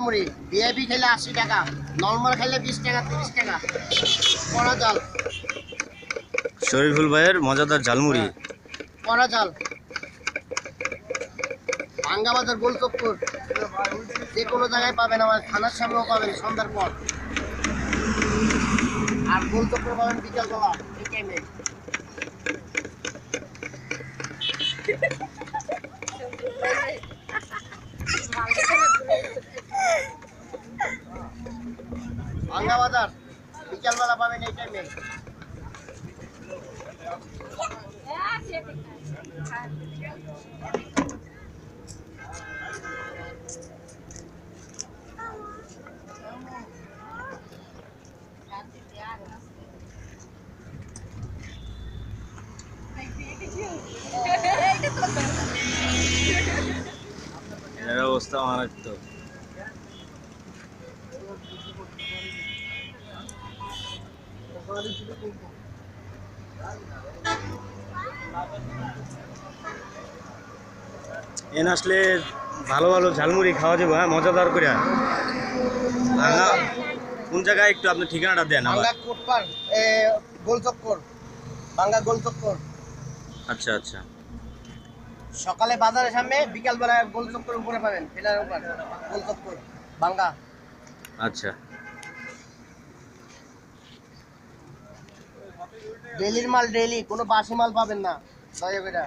মুড়ি ভিআইপি খেলে 80 টাকা, নরমাল খেলে 20 টাকা 30 টাকা। পরা জাল, শরীফুল ভাইয়ের মজাদার ঝালমুড়ি। পরা জাল, ভাঙ্গা বাজার গোল চক্কর, যে কোনো জায়গায় পাবেন, আমার থানার সামনেও পাবেন সন্ধ্যার পর, আর গোল চক্কর পাবেন বিকালবেলা এই টাইমে। ভাঙ্গা বাজার বিকালবেলা পাবেন এই টাইমে। এর অবস্থা মারাত্মক। এন আসলে ভালো ভালো ঝালমুড়ি খাওয়া যাবে, হ্যাঁ, মজাদার করে। ভাঙা কোন জায়গায় একটু আপনি ঠিকানাটা দেন আবার। ভাঙ্গা কোটপার গোল চক্কর, ভাঙ্গা গোল চক্কর। আচ্ছা আচ্ছা, সকালে বাজারের সামনে, বিকালবেলা গোল চক্কর উপরে পাবেন, ফেলার উপর গোল চক্কর ভাঙ্গা। আচ্ছা। ডেলির মাল ডেলি, কোনো বাসি মাল পাবেন না দয়া করে।